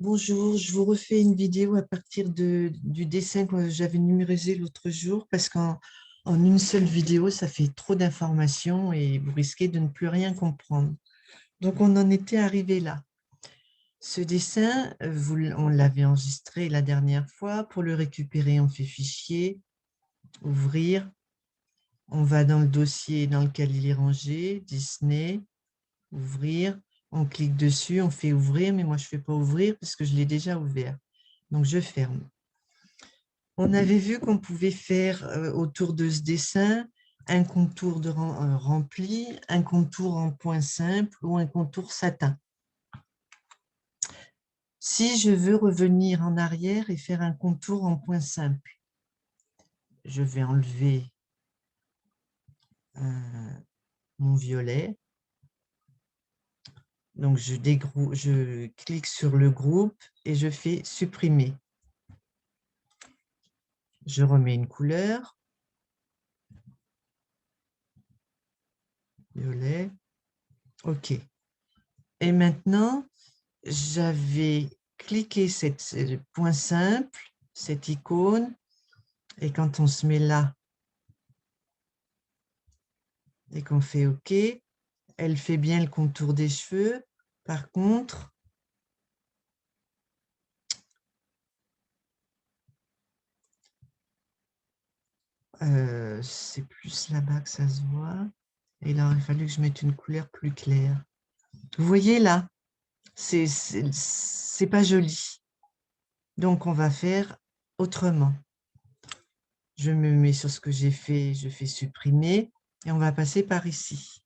Bonjour, je vous refais une vidéo à partir du dessin que j'avais numérisé l'autre jour parce qu'en une seule vidéo, ça fait trop d'informations et vous risquez de ne plus rien comprendre. Donc, on en était arrivé là. Ce dessin, on l'avait enregistré la dernière fois. Pour le récupérer, on fait Fichier, Ouvrir. On va dans le dossier dans lequel il est rangé, Disney, Ouvrir. On clique dessus, on fait Ouvrir, mais moi, je ne fais pas Ouvrir parce que je l'ai déjà ouvert. Donc, je ferme. On avait vu qu'on pouvait faire autour de ce dessin un contour rempli, un contour en point simple ou un contour satin. Si je veux revenir en arrière et faire un contour en point simple, je vais enlever mon violet. Donc, je clique sur le groupe et je fais supprimer. Je remets une couleur. Violet. OK. Et maintenant, j'avais cliqué ce point simple, cette icône, et quand on se met là et qu'on fait OK, elle fait bien le contour des cheveux. Par contre, c'est plus là-bas que ça se voit. Et là, il a fallu que je mette une couleur plus claire. Vous voyez là, c'est pas joli. Donc, on va faire autrement. Je me mets sur ce que j'ai fait, je fais supprimer et on va passer par ici.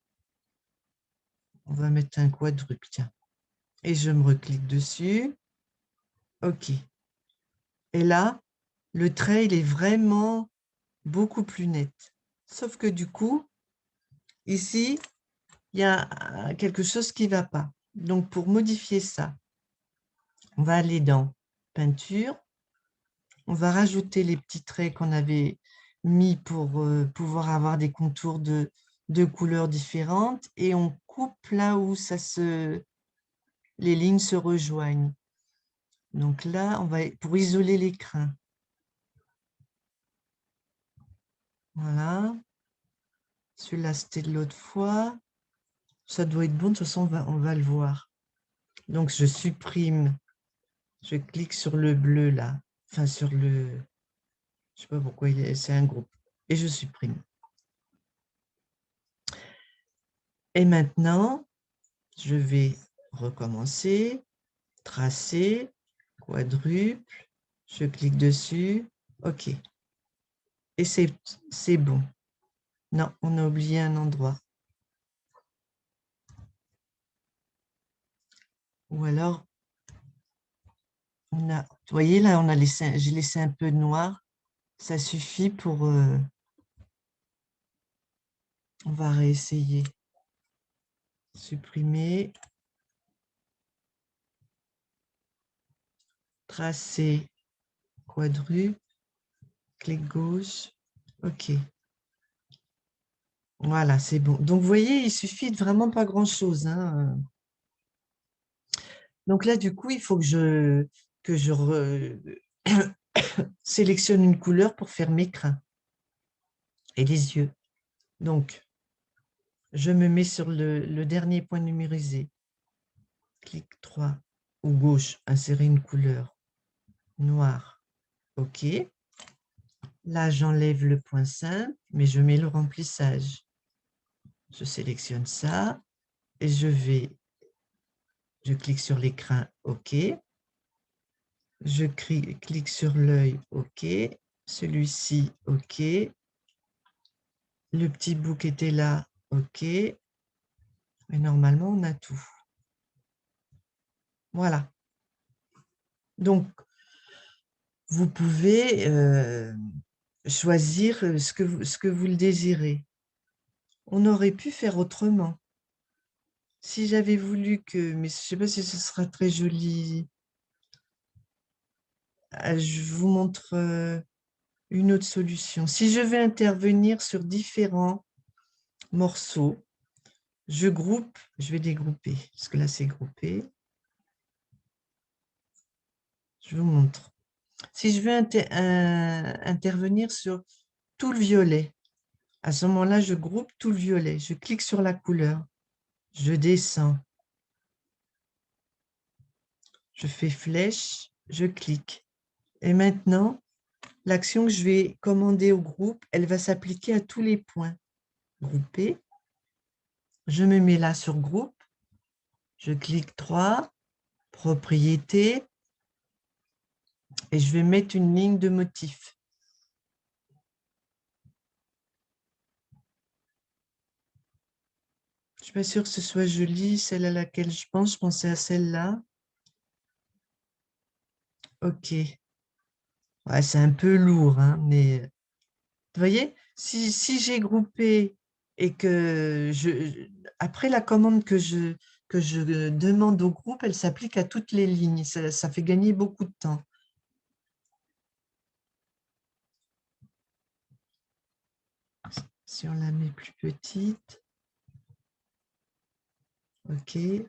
On va mettre un quadruple, tiens. Et je me reclique dessus. OK. Et là, le trait, il est vraiment beaucoup plus net. Sauf que du coup, ici, il y a quelque chose qui ne va pas. Donc, pour modifier ça, on va aller dans Peinture. On va rajouter les petits traits qu'on avait mis pour pouvoir avoir des contours de couleurs différentes. Et on coupe là où les lignes se rejoignent. Donc là, pour isoler les crins. Voilà. Celui-là, c'était de l'autre fois. Ça doit être bon, de toute façon, on va le voir. Donc, je supprime. Je clique sur le bleu, là. Enfin, sur le... Je ne sais pas pourquoi c'est un groupe. Et je supprime. Et maintenant, je vais recommencer. Tracer. Quadruple. Je clique dessus. OK. Et c'est bon. Non, on a oublié un endroit. Ou alors, vous voyez là, j'ai laissé un peu de noir. Ça suffit pour... on va réessayer. Supprimer. Tracer. Quadruple. Clic gauche. OK. Voilà, c'est bon. Donc, vous voyez, il suffit de vraiment pas grand-chose, hein. Donc là, du coup, il faut que je sélectionne une couleur pour faire mes crins et les yeux. Donc, je me mets sur le dernier point numérisé. Clic 3 ou gauche, insérer une couleur noire. OK. Là, j'enlève le point simple, mais je mets le remplissage. Je sélectionne ça et je clique sur l'écran, OK. Je clique sur l'œil, OK. Celui-ci, OK. Le petit bout qui était là, OK. Et normalement, on a tout. Voilà. Donc, vous pouvez choisir ce que vous le désirez. On aurait pu faire autrement. Si j'avais voulu que... Mais je ne sais pas si ce sera très joli. Je vous montre une autre solution. Si je veux intervenir sur différents morceaux, je vais les grouper, parce que là, c'est groupé. Je vous montre. Si je veux intervenir sur tout le violet, à ce moment-là, je groupe tout le violet. Je clique sur la couleur. Je descends. Je fais flèche, je clique. Et maintenant, l'action que je vais commander au groupe, elle va s'appliquer à tous les points. Grouper. Je me mets là sur groupe. Je clique 3, propriété, et je vais mettre une ligne de motif. Je ne suis pas sûre que ce soit joli, celle à laquelle je pensais à celle-là. Ok. Ouais, c'est un peu lourd, hein, mais vous voyez, si j'ai groupé et que après la commande que je demande au groupe, elle s'applique à toutes les lignes. Ça fait gagner beaucoup de temps. Si on la met plus petite, ok. Et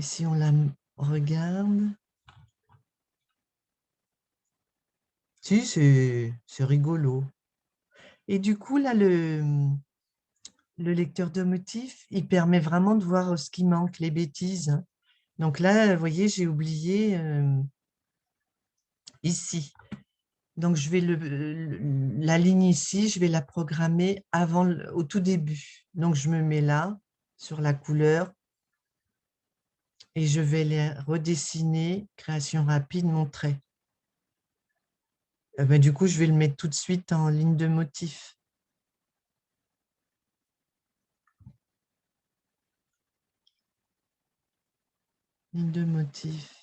si on la regarde, si, c'est rigolo. Et du coup, là, le lecteur de motifs, il permet vraiment de voir ce qui manque, les bêtises. Donc là, vous voyez, j'ai oublié ici. Donc, je vais la ligne ici, je vais la programmer au tout début. Donc, je me mets là, sur la couleur, et je vais les redessiner, création rapide, mon trait. Du coup, je vais le mettre tout de suite en ligne de motif. Ligne de motif.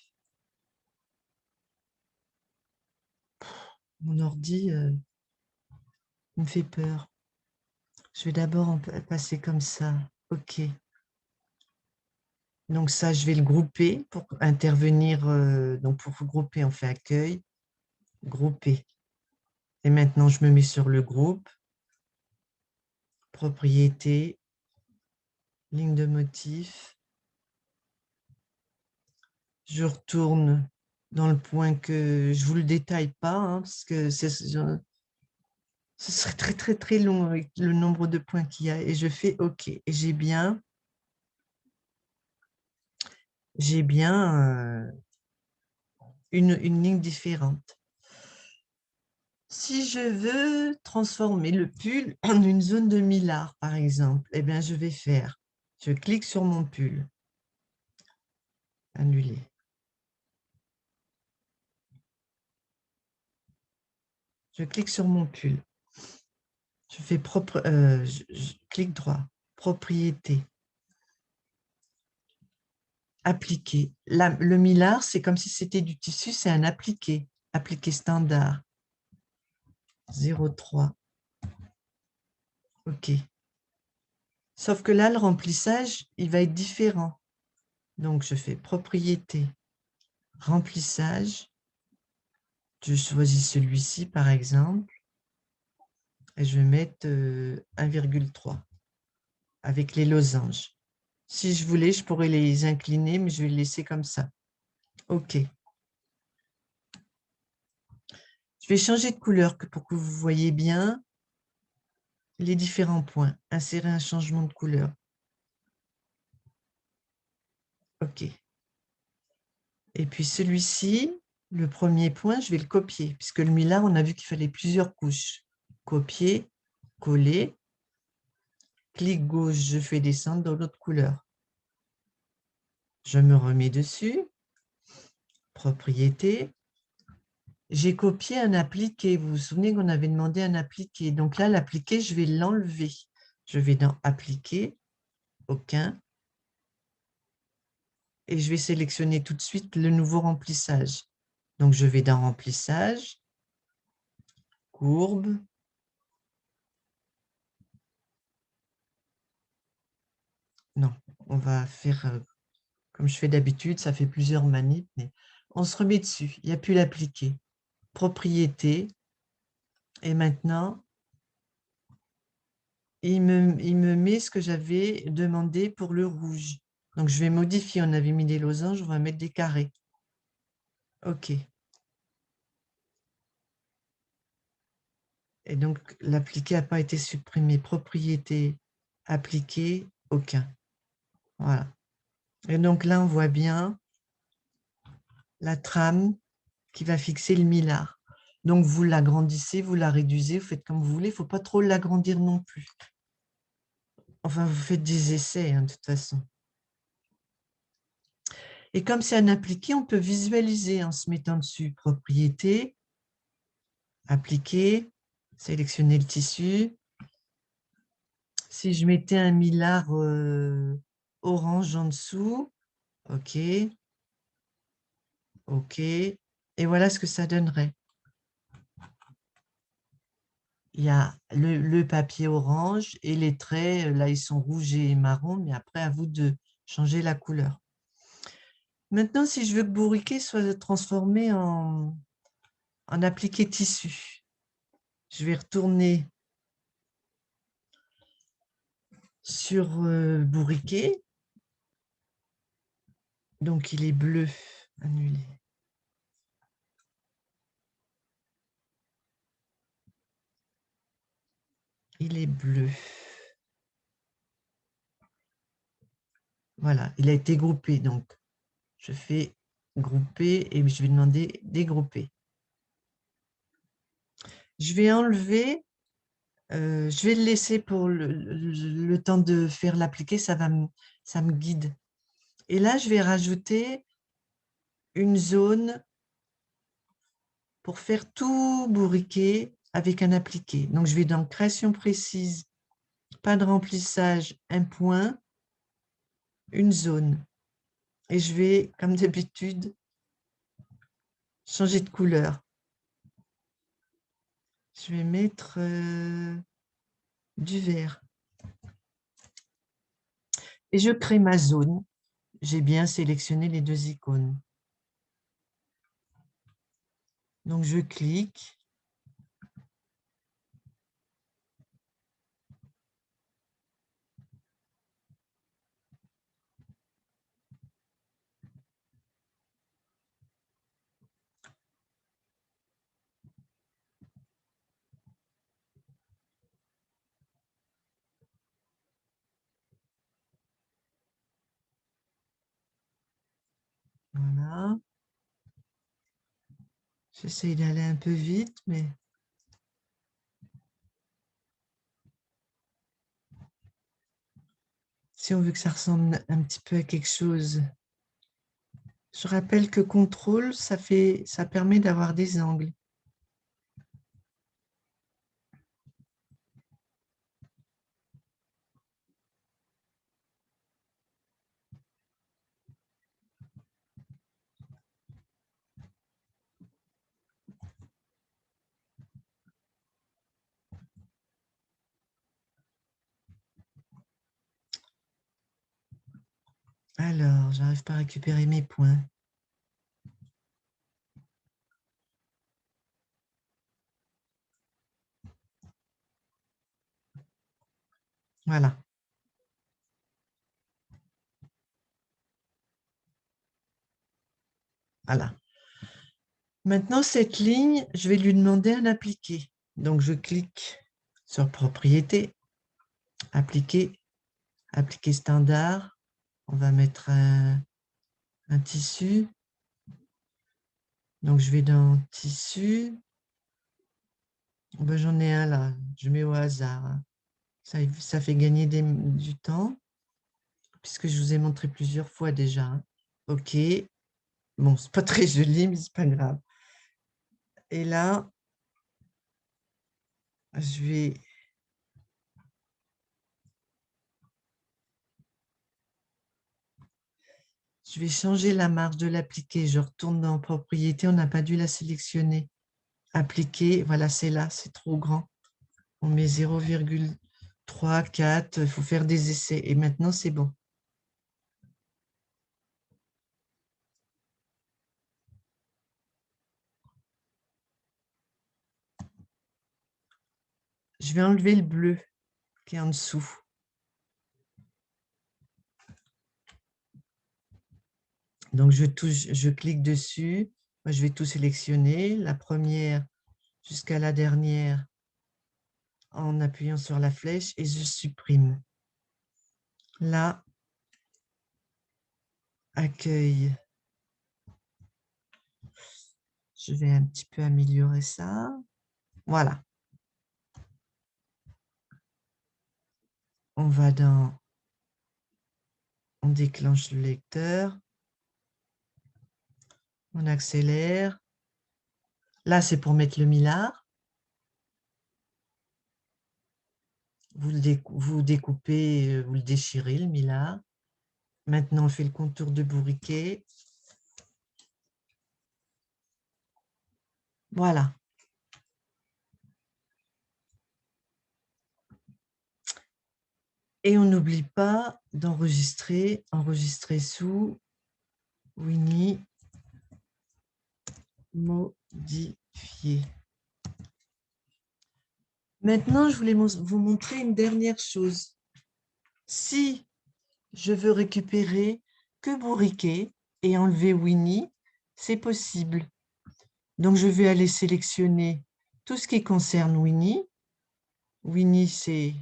Mon ordi me fait peur. Je vais d'abord en passer comme ça. OK. Donc ça, je vais le grouper pour intervenir. Donc pour grouper, on fait accueil, grouper. Et maintenant, je me mets sur le groupe, propriété, ligne de motif. Je retourne dans le point que je ne vous le détaille pas, hein, parce que ce serait très, très, très long avec le nombre de points qu'il y a. Et je fais OK. Et j'ai bien une ligne différente. Si je veux transformer le pull en une zone de millard, par exemple, eh bien, je vais faire, je clique sur mon pull, annuler. Je clique sur mon pull. Je fais je clique droit, propriété, appliquer. Le millard, c'est comme si c'était du tissu, c'est un appliqué, appliqué standard. 0,3. OK. Sauf que là, le remplissage, il va être différent. Donc, je fais propriété, remplissage. Je choisis celui-ci, par exemple, et je vais mettre 1,3 avec les losanges. Si je voulais, je pourrais les incliner, mais je vais les laisser comme ça. OK. Je vais changer de couleur pour que vous voyez bien les différents points. Insérer un changement de couleur. OK. Et puis celui-ci, le premier point, je vais le copier, puisque le millard, on a vu qu'il fallait plusieurs couches. Copier, coller. Clic gauche, je fais descendre dans l'autre couleur. Je me remets dessus. Propriété. J'ai copié un appliqué. Vous vous souvenez qu'on avait demandé un appliqué. Donc là, l'appliqué, je vais l'enlever. Je vais dans Appliquer, aucun. Et je vais sélectionner tout de suite le nouveau remplissage. Donc je vais dans Remplissage, courbe. Non, on va faire comme je fais d'habitude. Ça fait plusieurs manips, mais on se remet dessus. Il n'y a plus l'appliqué. Propriété. Et maintenant, il me met ce que j'avais demandé pour le rouge. Donc, je vais modifier. On avait mis des losanges, on va mettre des carrés. OK. Et donc, l'appliqué n'a pas été supprimé. Propriété appliquée, aucun. Voilà. Et donc là, on voit bien la trame qui va fixer le millard. Donc, vous l'agrandissez, vous la réduisez, vous faites comme vous voulez. Il ne faut pas trop l'agrandir non plus. Enfin, vous faites des essais, hein, de toute façon. Et comme c'est un appliqué, on peut visualiser en se mettant dessus. Propriété, appliquer, sélectionner le tissu. Si je mettais un millard orange en dessous, OK, OK. Et voilà ce que ça donnerait. Il y a le papier orange et les traits, là, ils sont rouges et marron, mais après, à vous de changer la couleur. Maintenant, si je veux que Bourriquet soit transformé en appliqué tissu, je vais retourner sur Bourriquet. Donc, il est bleu, annulé. Il est bleu. Voilà, il a été groupé. Donc, je fais grouper et je vais demander dégrouper. Je vais enlever, je vais le laisser pour le temps de faire l'appliquer, ça me guide. Et là, je vais rajouter une zone pour faire tout Bourriquet avec un appliqué. Donc, je vais dans création précise, pas de remplissage, un point, une zone. Et je vais, comme d'habitude, changer de couleur. Je vais mettre du vert. Et je crée ma zone. J'ai bien sélectionné les deux icônes. Donc, je clique. Voilà. J'essaye d'aller un peu vite, mais si on veut que ça ressemble un petit peu à quelque chose. Je rappelle que contrôle, ça permet d'avoir des angles. Alors, j'arrive pas à récupérer mes points. Voilà. Voilà. Maintenant, cette ligne, je vais lui demander un appliqué. Donc, je clique sur Propriété, Appliquer, Appliquer standard. On va mettre un tissu. Donc, je vais dans Tissu. Ben, j'en ai un là, je mets au hasard, hein. Ça fait gagner du temps, puisque je vous ai montré plusieurs fois déjà, hein. OK. Bon, c'est pas très joli, mais c'est pas grave. Et là, je vais changer la marge de l'appliqué. Je retourne dans Propriété, on n'a pas dû la sélectionner. Appliquer, voilà, c'est là, c'est trop grand. On met 0,3, 4, il faut faire des essais. Et maintenant, c'est bon. Je vais enlever le bleu qui est en dessous. Donc, je clique dessus, Moi, je vais tout sélectionner, la première jusqu'à la dernière en appuyant sur la flèche et je supprime. Là, accueil. Je vais un petit peu améliorer ça. Voilà. On va dans... On déclenche le lecteur. On accélère. Là, c'est pour mettre le millard. Vous découpez, vous le déchirez, le millard. Maintenant, on fait le contour de bourriquet. Voilà. Et on n'oublie pas d'enregistrer, enregistrer sous Winnie modifier. Maintenant, je voulais vous montrer une dernière chose. Si je veux récupérer que bourriquet et enlever Winnie, c'est possible. Donc, je vais aller sélectionner tout ce qui concerne Winnie. Winnie, c'est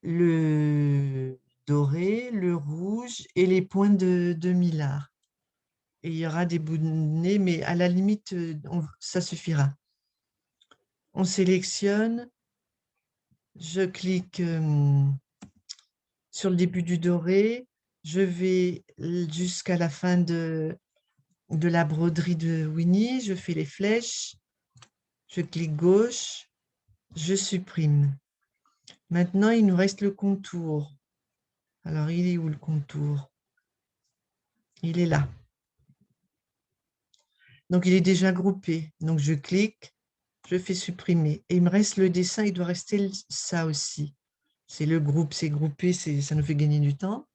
le doré, le rouge et les points de millard. Et il y aura des bouts de nez, mais à la limite, ça suffira. On sélectionne, je clique sur le début du doré, je vais jusqu'à la fin de la broderie de Winnie, je fais les flèches, je clique gauche, je supprime. Maintenant, il nous reste le contour. Alors, il est où le contour? Il est là. Donc, il est déjà groupé. Donc, je clique, je fais supprimer. Et il me reste le dessin, il doit rester ça aussi. C'est le groupe, c'est groupé, ça nous fait gagner du temps.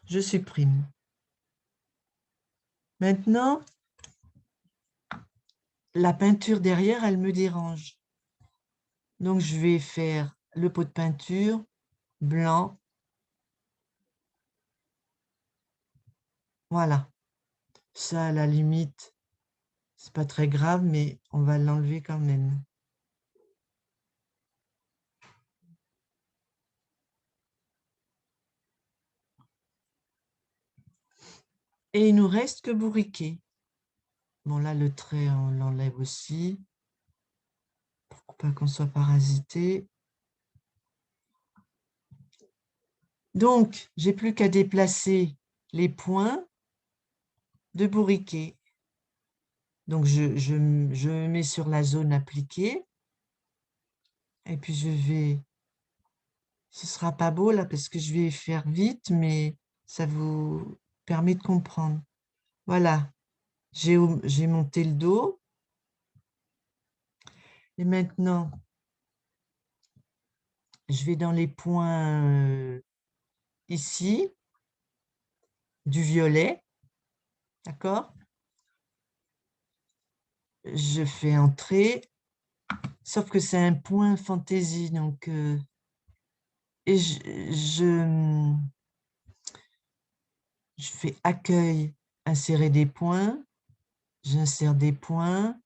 Je supprime. Maintenant, la peinture derrière, elle me dérange. Donc, je vais faire le pot de peinture, blanc. Voilà. Ça, à la limite, c'est pas très grave, mais on va l'enlever quand même. Et il nous reste que bourriquet. Bon, là, le trait, on l'enlève aussi. Pour pas qu'on soit parasité. Donc, j'ai plus qu'à déplacer les points de bourriquet. Donc, je me mets sur la zone appliquée. Et puis, je vais... Ce ne sera pas beau, là, parce que je vais faire vite, mais ça vous permet de comprendre. Voilà. J'ai monté le dos. Et maintenant, je vais dans les points ici, du violet. D'accord? Je fais entrer, sauf que c'est un point fantaisie. Donc, et je fais accueil, insérer des points. J'insère des points.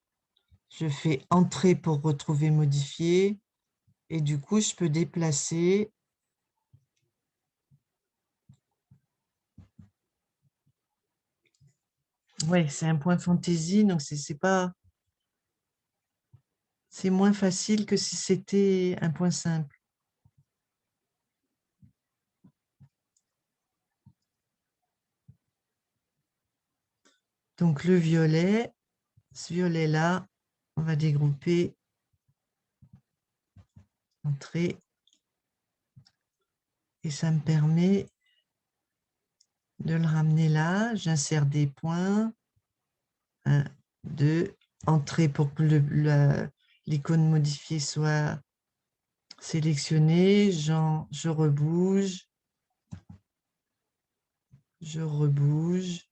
Je fais entrer pour retrouver modifier. Et du coup, je peux déplacer. Oui, c'est un point fantaisie, donc c'est moins facile que si c'était un point simple. Donc le violet, ce violet-là, on va dégrouper, entrer, et ça me permet de le ramener là. J'insère des points. 1, 2, entrer pour que l'icône modifiée soit sélectionnée. Je rebouge. Je rebouge.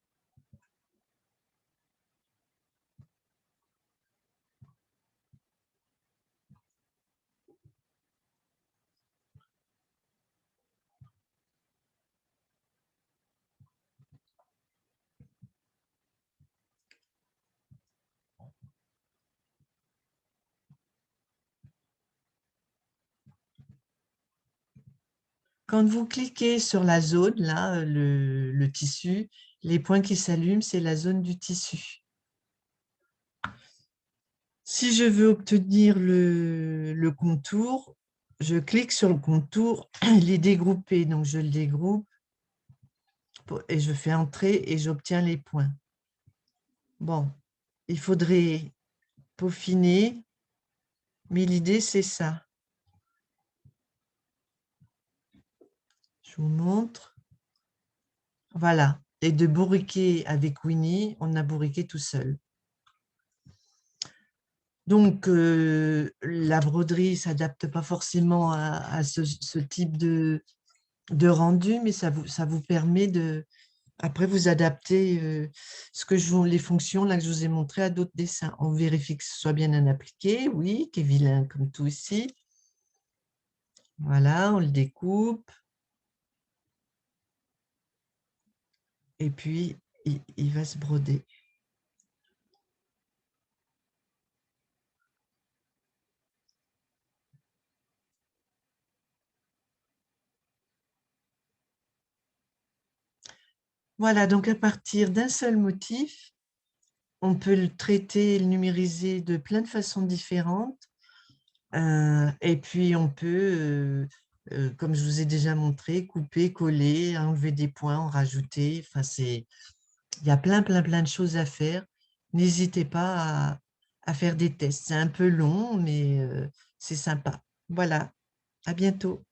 Quand vous cliquez sur la zone, là, le tissu, les points qui s'allument, c'est la zone du tissu. Si je veux obtenir le contour, je clique sur le contour, il est dégroupé, donc je le dégroupe et je fais entrer et j'obtiens les points. Bon, il faudrait peaufiner, mais l'idée c'est ça. Je vous montre. Voilà, et de bourriquer avec Winnie, on a bourriqué tout seul. Donc, la broderie ne s'adapte pas forcément à ce type de rendu, mais ça vous permet de, après, vous adapter les fonctions là, que je vous ai montrées à d'autres dessins. On vérifie que ce soit bien appliqué, oui, qui est vilain comme tout ici. Voilà, on le découpe. Et puis, il va se broder. Voilà, donc à partir d'un seul motif, on peut le traiter, le numériser de plein de façons différentes. Et puis, on peut, comme je vous ai déjà montré, couper, coller, enlever des points, en rajouter. Enfin, il y a plein de choses à faire. N'hésitez pas à faire des tests. C'est un peu long, mais c'est sympa. Voilà, à bientôt.